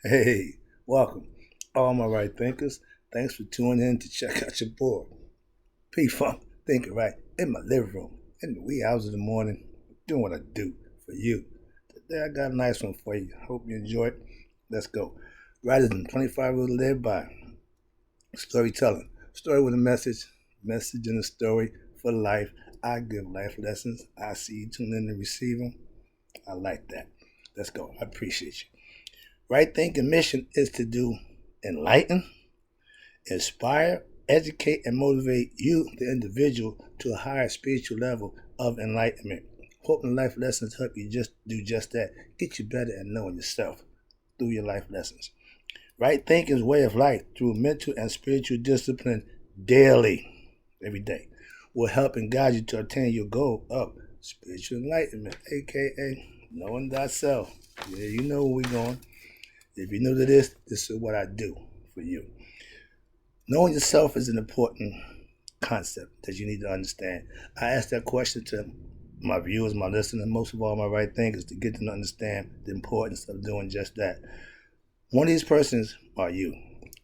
Hey, welcome, all my right thinkers. Thanks for tuning in to check out your board. P Funk, thinking right in my living room, in the wee hours of the morning, doing what I do for you. Today I got a nice one for you. Hope you enjoy it. Let's go. Rather than 25 rules to live by, storytelling. Story with a message in a story for life. I give life lessons. I see you tune in to receive them. I like that. Let's go. I appreciate you. Right thinking mission is to do enlighten, inspire, educate, and motivate you, the individual, to a higher spiritual level of enlightenment. Hoping life lessons help you just do just that. Get you better at knowing yourself through your life lessons. Right thinking is way of life through mental and spiritual discipline daily, every day, will help and guide you to attain your goal of spiritual enlightenment, aka knowing thyself. Yeah, you know where we're going. If you're new to this is what I do for you. Knowing yourself is an important concept that you need to understand. I ask that question to my viewers, my listeners, most of all my right thinkers, to get them to understand the importance of doing just that. One of these persons are you.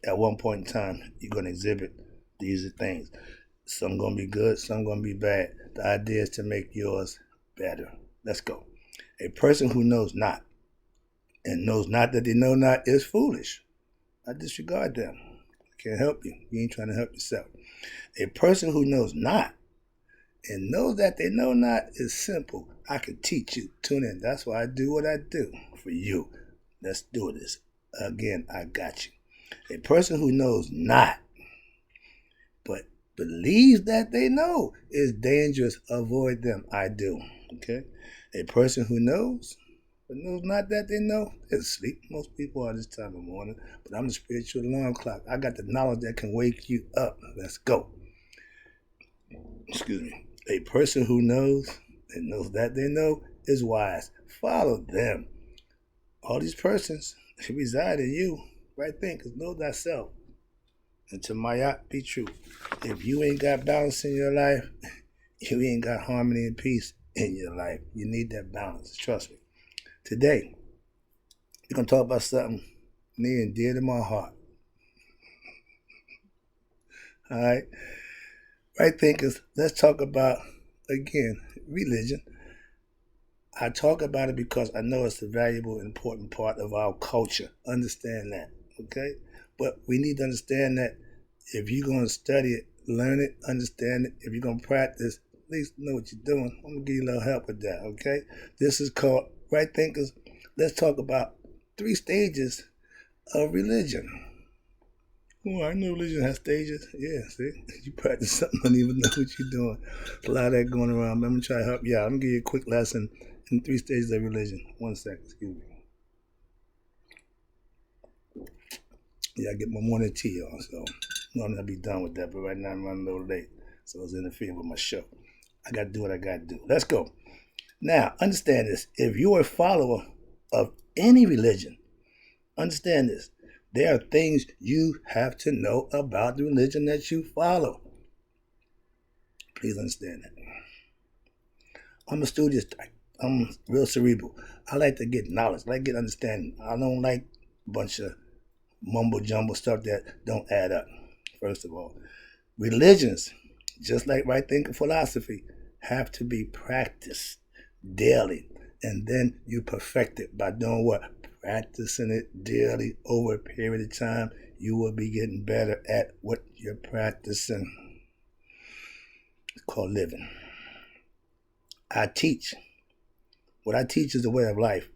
At one point in time, you're going to exhibit these things. Some going to be good, some going to be bad. The idea is to make yours better. Let's go. A person who knows not and knows not that they know not is foolish. I disregard them. I can't help you. You ain't trying to help yourself. A person who knows not and knows that they know not is simple. I can teach you. Tune in. That's why I do what I do for you. Let's do this. Again, I got you. A person who knows not but believes that they know is dangerous. Avoid them. I do. Okay? A person who knows but knows not that they know is asleep. Most people are this time of morning, but I'm the spiritual alarm clock. I got the knowledge that can wake you up. Let's go. Excuse me. A person who knows and knows that they know is wise. Follow them. All these persons reside in you. Right thinkers, know thyself. And to Mayat, be true. If you ain't got balance in your life, you ain't got harmony and peace in your life. You need that balance. Trust me. Today, we're going to talk about something near and dear to my heart. All right? Right thinkers, let's talk about, again, religion. I talk about it because I know it's a valuable and important part of our culture. Understand that, okay? But we need to understand that if you're going to study it, learn it, understand it, if you're going to practice, at least know what you're doing. I'm going to give you a little help with that, okay? This is called Right Thinkers. Let's talk about 3 stages of religion. Oh, I know religion has stages. Yeah, see? You practice something, don't even know what you're doing. There's a lot of that going around. I'm going to try to help you out. I'm going to give you a quick lesson in 3 stages of religion. 1 second, excuse me. Yeah, I get my morning tea on, so normally I'll be done with that, but right now I'm running a little late, so it's interfering with my show. I got to do what I got to do. Let's go. Now, understand this. If you're a follower of any religion, understand this. There are things you have to know about the religion that you follow. Please understand that. I'm a studious type. I'm real cerebral. I like to get knowledge. I like to get understanding. I don't like a bunch of mumbo jumbo stuff that don't add up. First of all, religions, just like right thinking philosophy, have to be practiced daily, and then you perfect it by doing what? Practicing it daily over a period of time. You will be getting better at what you're practicing. It's called living. I teach. What I teach is a way of life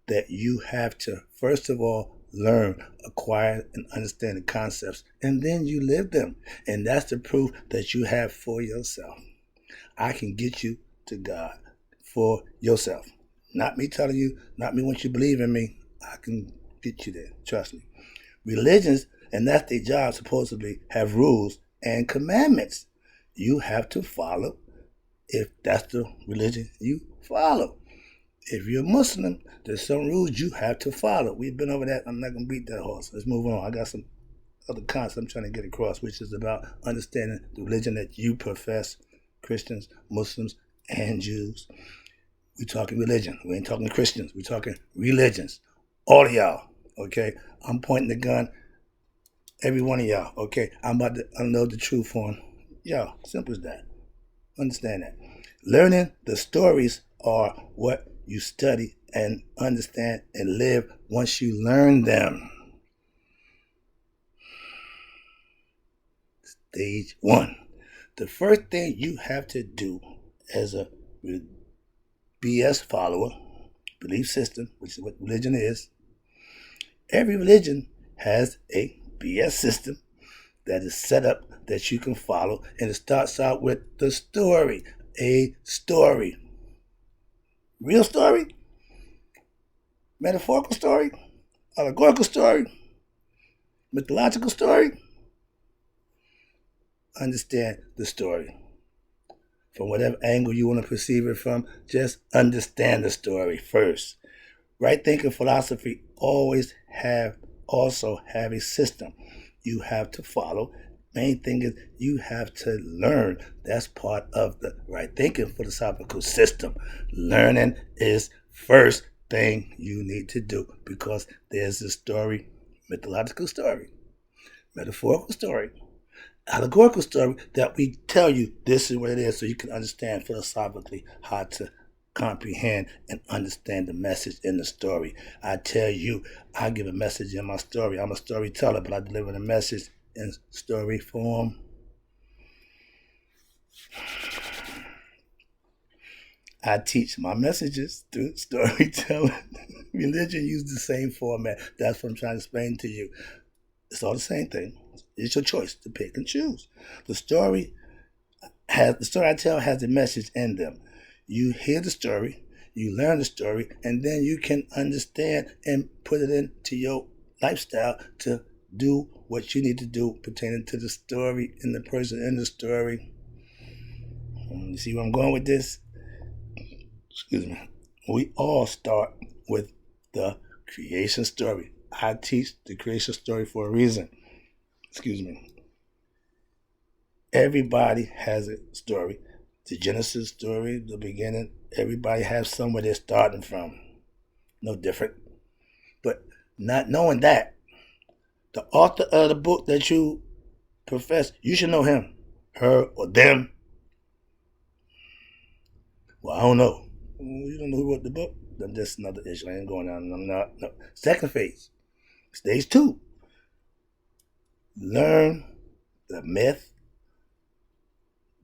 that you have to, first of all, learn, acquire, and understand the concepts, and then you live them. And that's the proof that you have for yourself. I can get you to God for yourself. Not me telling you, not me once you believe in me. I can get you there. Trust me. Religions, and that's their job, supposedly, have rules and commandments you have to follow if that's the religion you follow. If you're Muslim, there's some rules you have to follow. We've been over that. I'm not going to beat that horse. Let's move on. I got some other concepts I'm trying to get across, which is about understanding the religion that you profess, Christians, Muslims, and Jews. We're talking religion. We ain't talking Christians. We're talking religions. All of y'all. Okay, I'm pointing the gun. Every one of y'all. Okay, I'm about to unload the truth on y'all. Simple as that. Understand that. Learning the stories are what you study and understand and live once you learn them. Stage one. The first thing you have to do as a BS follower, belief system, which is what religion is, every religion has a BS system that is set up that you can follow, and it starts out with the story. A story. Real story, metaphorical story, allegorical story, mythological story. Understand the story. From whatever angle you want to perceive it from, just understand the story first. Right thinking philosophy also have a system you have to follow. Main thing is you have to learn. That's part of the right thinking philosophical system. Learning is first thing you need to do, because there's a story, mythological story, metaphorical story, allegorical story that we tell you this is what it is, so you can understand philosophically how to comprehend and understand the message in the story. I tell you, I give a message in my story. I'm a storyteller, but I deliver the message in story form. I teach my messages through storytelling. Religion uses the same format. That's what I'm trying to explain to you. It's all the same thing. It's your choice to pick and choose. The story I tell has a message in them. You hear the story, you learn the story, and then you can understand and put it into your lifestyle to do what you need to do pertaining to the story and the person in the story. You see where I'm going with this? Excuse me. We all start with the creation story. I teach the creation story for a reason. Excuse me. Everybody has a story. The Genesis story, the beginning, everybody has somewhere they're starting from. No different. But not knowing that, the author of the book that you profess, you should know him, her, or them. Well, I don't know. You don't know who wrote the book? Then that's another issue. I ain't going on. I'm not. No. Second phase, stage 2. Learn the myth,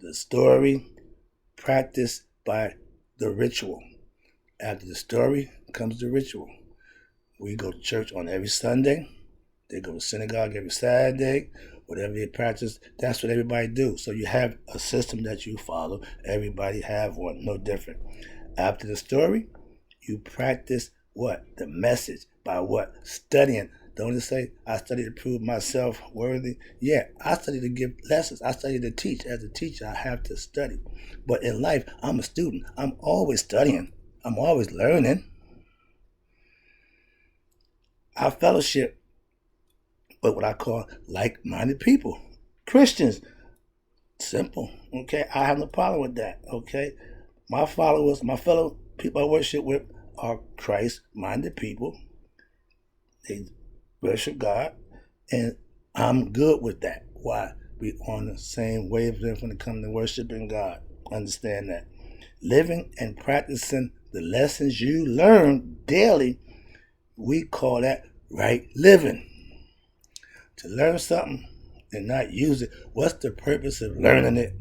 the story, practice by the ritual. After the story comes the ritual. We go to church on every Sunday. They go to synagogue every Saturday. Whatever they practice, that's what everybody do. So you have a system that you follow. Everybody have one, no different. After the story, you practice what? The message. By what? Studying. Don't just say, I study to prove myself worthy. Yeah, I study to give lessons. I study to teach. As a teacher, I have to study. But in life, I'm a student. I'm always studying. I'm always learning. Our fellowship with what I call like-minded people. Christians. Simple. Okay, I have no problem with that. Okay, my followers, my fellow people I worship with are Christ-minded people. They worship God, and I'm good with that. Why? We on the same wavelength when it comes to worshiping God. Understand that. Living and practicing the lessons you learn daily, we call that right living. To learn something and not use it, what's the purpose of learning it?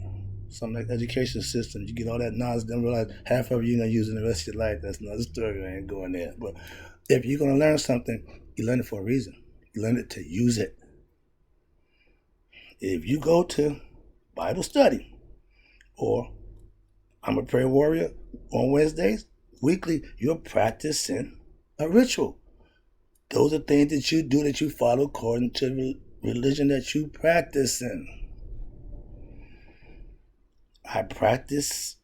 Something like education systems, you get all that knowledge, then realize half of you're not using the rest of your life. That's another story. I ain't going there. But if you're going to learn something, you learn it for a reason. You learn it to use it. If you go to Bible study, or I'm a prayer warrior on Wednesdays, weekly, you're practicing a ritual. Those are things that you do, that you follow according to the religion that you practice in. I practice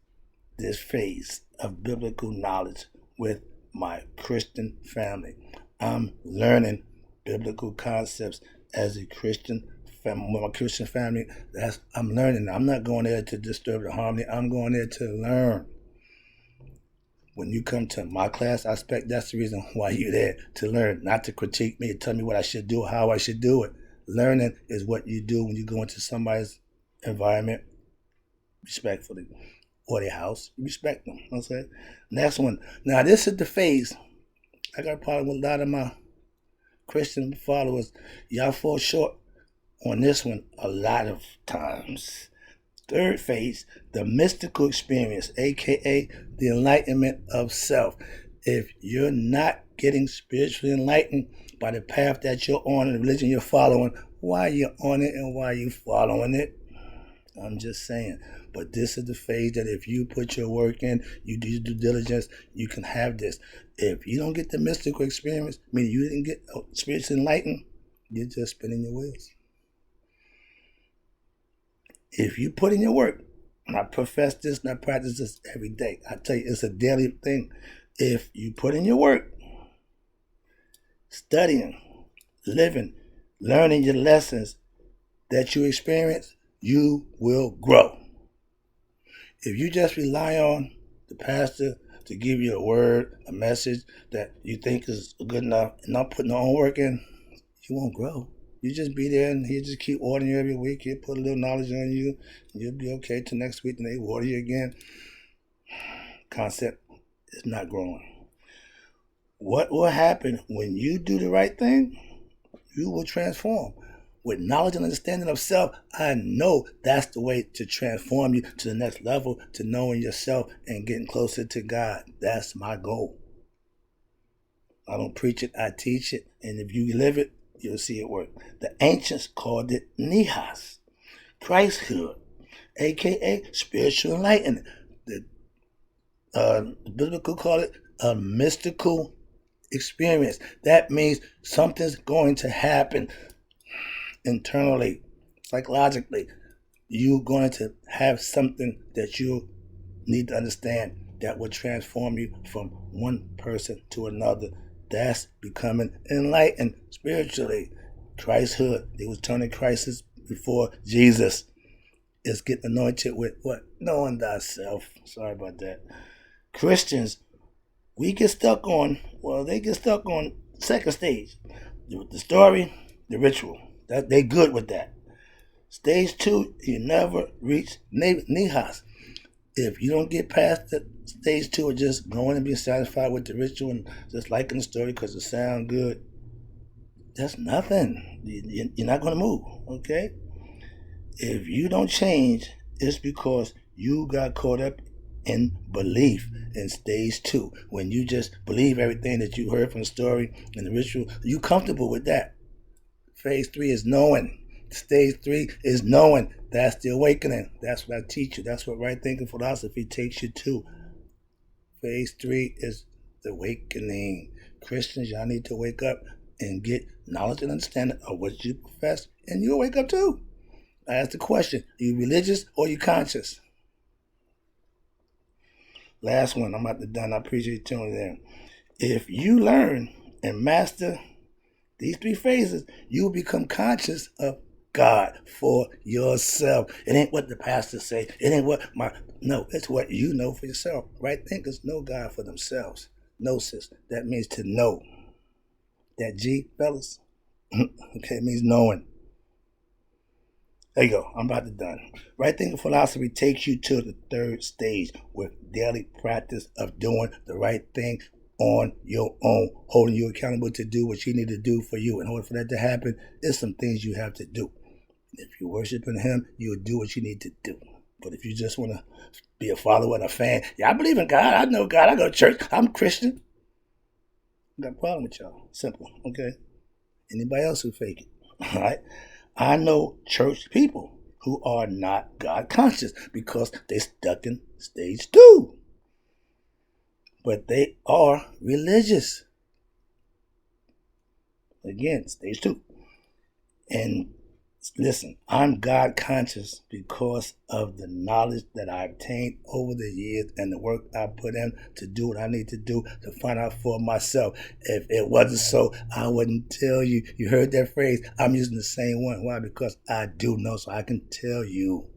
this phase of biblical knowledge with my Christian family. I'm learning biblical concepts as a Christian family. With my Christian family, I'm learning. I'm not going there to disturb the harmony. I'm going there to learn. When you come to my class, I expect that's the reason why you're there, to learn, not to critique me, tell me what I should do, how I should do it. Learning is what you do when you go into somebody's environment respectfully, or their house. You respect them. Okay. Next one. Now this is the phase. I got a problem with a lot of my Christian followers. Y'all fall short on this one a lot of times. Third phase, the mystical experience, aka the enlightenment of self. If you're not getting spiritually enlightened by the path that you're on and the religion you're following, why you're on it and why you following it? I'm just saying. But this is the phase that if you put your work in, you do your due diligence, you can have this. If you don't get the mystical experience, meaning you didn't get spiritually enlightened, you're just spinning your wheels. If you put in your work, and I profess this and I practice this every day, I tell you, it's a daily thing. If you put in your work, studying, living, learning your lessons that you experience, you will grow. If you just rely on the pastor to give you a word, a message that you think is good enough, and not putting your own work in, you won't grow. You just be there and he'll just keep watering you every week. He'll put a little knowledge on you, and you'll be okay till next week, and they water you again. Concept is not growing. What will happen when you do the right thing? You will transform. With knowledge and understanding of self, I know that's the way to transform you to the next level, to knowing yourself and getting closer to God. That's my goal. I don't preach it, I teach it. And if you live it, you'll see it work. The ancients called it nihas, Christhood, aka spiritual enlightenment. The biblical call it a mystical experience. That means something's going to happen internally, psychologically. You're going to have something that you need to understand that will transform you from one person to another. That's becoming enlightened spiritually. Christhood. They was turning crisis before Jesus. Is getting anointed with what? Knowing thyself. Sorry about that. Christians, they get stuck on second stage. The story, the ritual. They good with that. Stage 2, you never reach nihas. If you don't get past the stage 2 of just going and being satisfied with the ritual and just liking the story because it sounds good, that's nothing. You're not going to move, okay? If you don't change, it's because you got caught up in belief in stage 2. When you just believe everything that you heard from the story and the ritual, you comfortable with that. Phase 3 is knowing. Stage 3 is knowing. That's the awakening. That's what I teach you. That's what right thinking philosophy takes you to. Phase 3 is the awakening. Christians, y'all need to wake up and get knowledge and understanding of what you profess, and you'll wake up too. I ask the question, are you religious or are you conscious? Last one, I'm about to done. I appreciate you tuning in. If you learn and master these 3 phases, you will become conscious of God for yourself. It ain't what the pastors say. It ain't what no, it's what you know for yourself. Right thinkers know God for themselves. Gnosis, that means to know. That G, fellas, okay, it means knowing. There you go. I'm about to done. Right thinking philosophy takes you to the 3rd stage with daily practice of doing the right thing on your own, holding you accountable to do what you need to do for you. In order for that to happen, there's some things you have to do. If you're worshiping him, you'll do what you need to do. But if you just want to be a follower and a fan, yeah, I believe in God, I know God, I go to church, I'm Christian. I got a problem with y'all. Simple, okay? Anybody else who fake it, all right? I know church people who are not God conscious because they stuck in stage 2. But they are religious. Again, stage 2. And listen, I'm God conscious because of the knowledge that I obtained over the years and the work I put in to do what I need to do to find out for myself. If it wasn't so, I wouldn't tell you. You heard that phrase. I'm using the same one. Why? Because I do know, so I can tell you.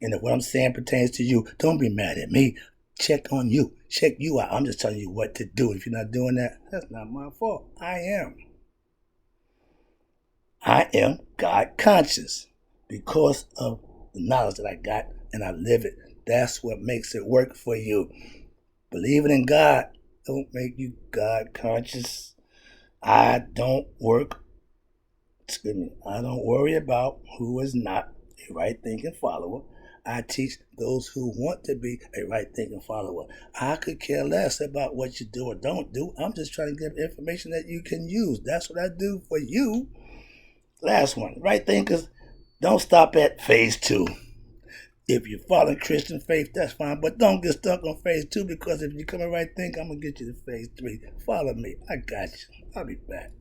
And if what I'm saying pertains to you, don't be mad at me. Check on you. check you out. I'm just telling you what to do. If you're not doing that, that's not my fault. I am God conscious because of the knowledge that I got, and I live it. That's what makes it work for you. Believing in God don't make you God conscious. I don't worry about who is not a right thinking follower. I teach those who want to be a right thinking follower. I could care less about what you do or don't do. I'm just trying to give information that you can use. That's what I do for you. Last one, right thinkers, don't stop at phase 2. If you're following Christian faith, that's fine, but don't get stuck on phase 2, because if you come a right think, I'm going to get you to phase 3. Follow me. I got you. I'll be back.